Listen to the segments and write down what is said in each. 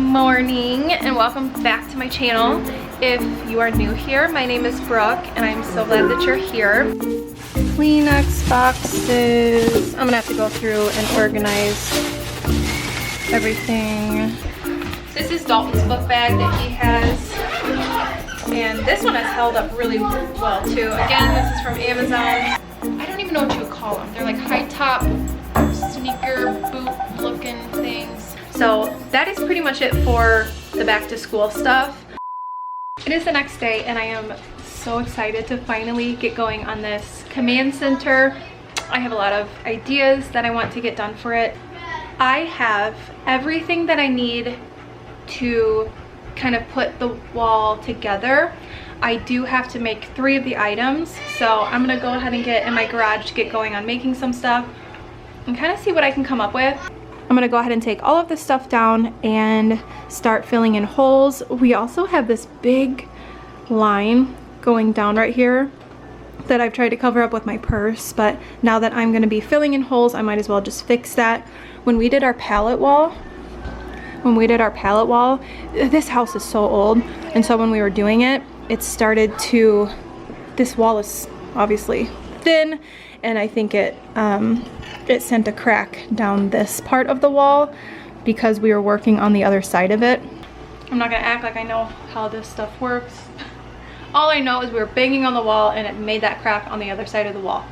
morning and welcome back to my channel. If you are new here, my name is Brooke and I'm so glad that you're here. Kleenex boxes. I'm gonna have to go through and organize everything. This is Dalton's book bag that he has, and this one has held up really well too. Again, this is from Amazon. I don't even know what you would call them. They're like high top sneaker boot looking things. So that is pretty much it for the back to school stuff. It is the next day and I am so excited to finally get going on this command center. I have a lot of ideas that I want to get done for it. I have everything that I need to kind of put the wall together. I do have to make 3 of the items, so I'm gonna go ahead and get in my garage to get going on making some stuff and kind of see what I can come up with. I'm gonna go ahead and take all of this stuff down and start filling in holes. We also have this big line going down right here that I've tried to cover up with my purse, but now that I'm gonna be filling in holes, I might as well just fix that. When we did our pallet wall, this house is so old, and so when we were doing it, it started to, this wall is obviously thin, and I think it sent a crack down this part of the wall because we were working on the other side of it. I'm not gonna act like I know how this stuff works. All I know is we were banging on the wall and it made that crack on the other side of the wall.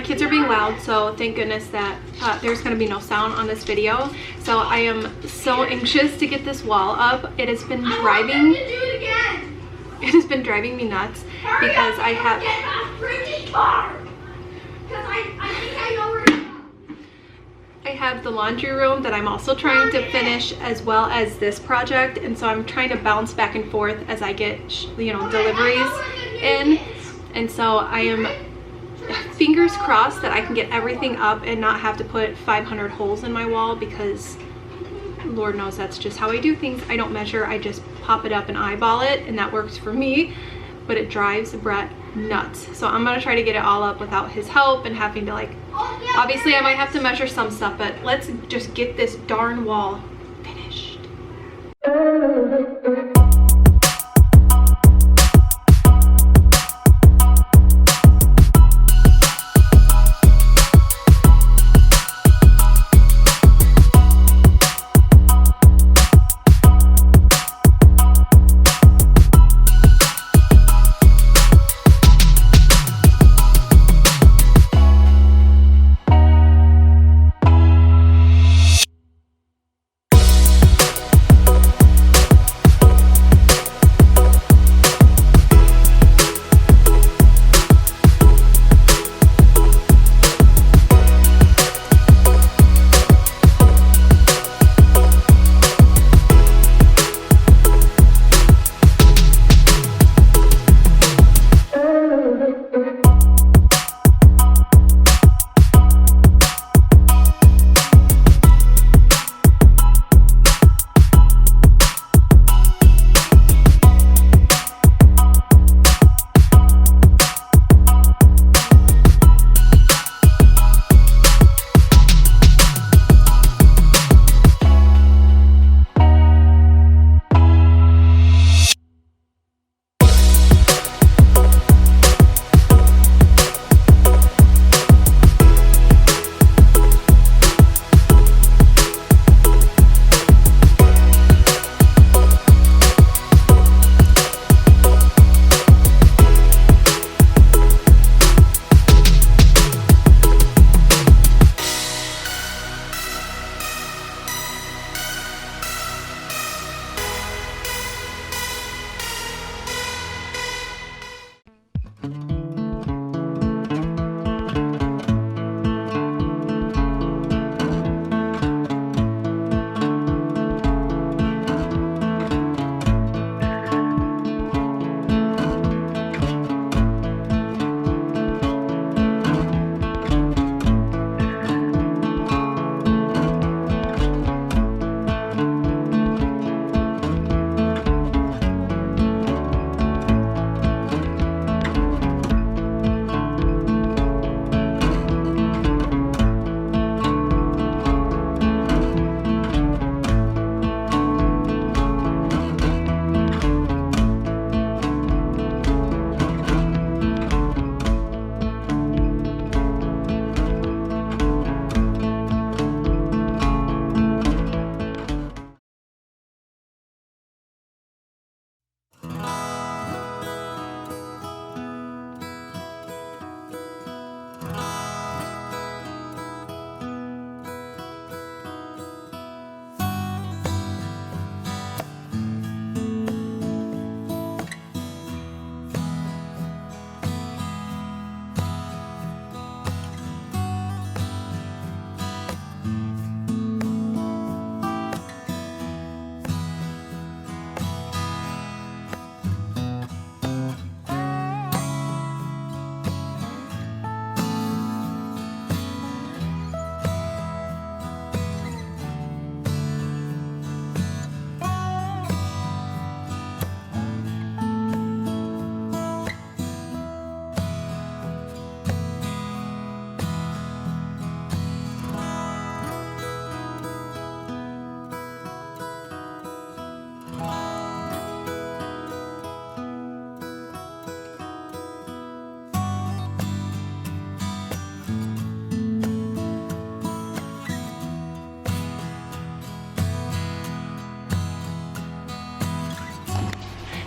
kids are being loud, so thank goodness that there's going to be no sound on this video. So I am so anxious to get this wall up. It has been driving me nuts because I have the laundry room that I'm also trying to finish, as well as this project, and so I'm trying to bounce back and forth as I get, you know, deliveries in. And so I am fingers crossed that I can get everything up and not have to put 500 holes in my wall, because Lord knows that's just how I do things. I don't measure, I just pop it up and eyeball it, and that works for me, but it drives Brett nuts. So I'm gonna try to get it all up without his help and having to, like, obviously I might have to measure some stuff, but let's just get this darn wall finished.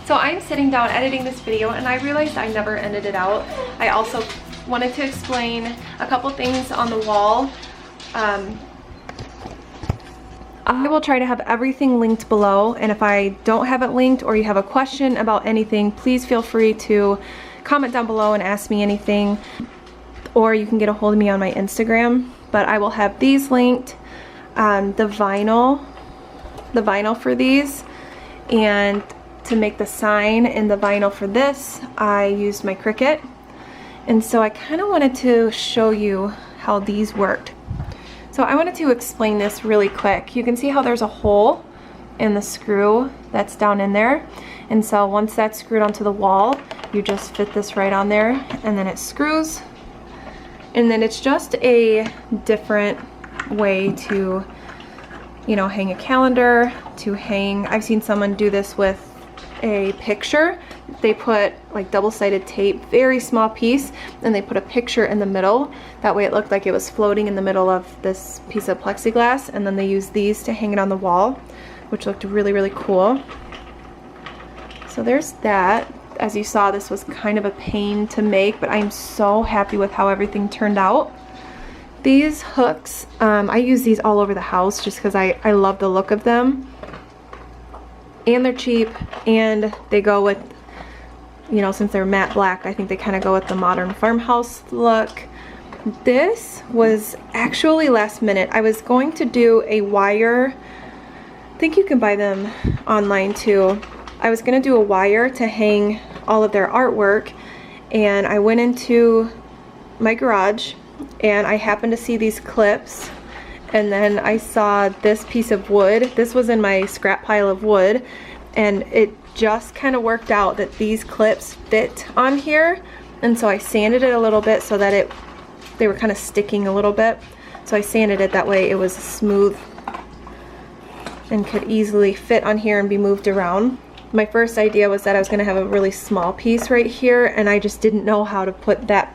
So I'm sitting down editing this video and I realized I never edited it out. I also wanted to explain a couple things on the wall. I will try to have everything linked below, and if I don't have it linked or you have a question about anything, please feel free to comment down below and ask me anything, or you can get a hold of me on my Instagram. But I will have these linked, the vinyl for these, and to make the sign and the vinyl for this, I used my Cricut. And so I kind of wanted to show you how these worked. So I wanted to explain this really quick. You can see how there's a hole in the screw that's down in there. And so once that's screwed onto the wall, you just fit this right on there, and then it screws. And then it's just a different way to, you know, hang a calendar, to hang, I've seen someone do this with a picture. They put like double-sided tape, very small piece, and they put a picture in the middle. That way it looked like it was floating in the middle of this piece of plexiglass, and then they used these to hang it on the wall, which looked really, really cool. So there's that. As you saw, this was kind of a pain to make, but I'm so happy with how everything turned out. These hooks, I use these all over the house just because I love the look of them. And they're cheap, and they go with, you know, since they're matte black, I think they kind of go with the modern farmhouse look. This was actually last minute. I was going to do a wire, I think you can buy them online too. I was going to do a wire to hang all of their artwork, and I went into my garage and I happened to see these clips, and then I saw this piece of wood. This was in my scrap pile of wood, and it just kind of worked out that these clips fit on here, and so I sanded it a little bit so that they were kind of sticking a little bit. So I sanded it that way it was smooth and could easily fit on here and be moved around. My first idea was that I was going to have a really small piece right here, and I just didn't know how to put that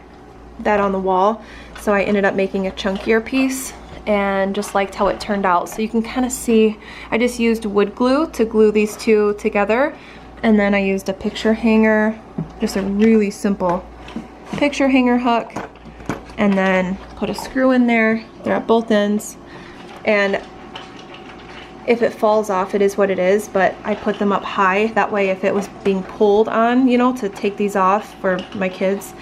on the wall, so I ended up making a chunkier piece, and just liked how it turned out. So you can kind of see, I just used wood glue to glue these two together, and then I used a picture hanger, just a really simple picture hanger hook, and then put a screw in there. They're at both ends, and if it falls off, it is what it is, but I put them up high. That way if it was being pulled on, you know, to take these off for my kids,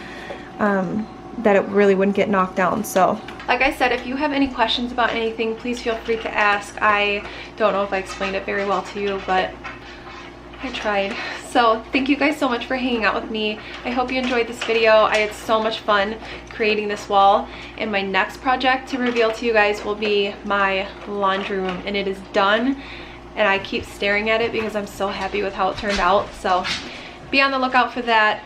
that it really wouldn't get knocked down. So like I said, if you have any questions about anything, please feel free to ask. I don't know if I explained it very well to you, but I tried. So thank you guys so much for hanging out with me. I hope you enjoyed this video. I had so much fun creating this wall, and my next project to reveal to you guys will be my laundry room, and it is done, and I keep staring at it because I'm so happy with how it turned out. So be on the lookout for that.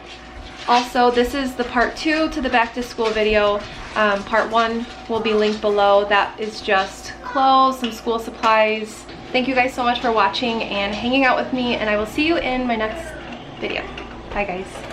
Also, this is the part 2 to the back to school video. Part 1 will be linked below. That is just clothes, some school supplies. Thank you guys so much for watching and hanging out with me, and I will see you in my next video. Bye guys.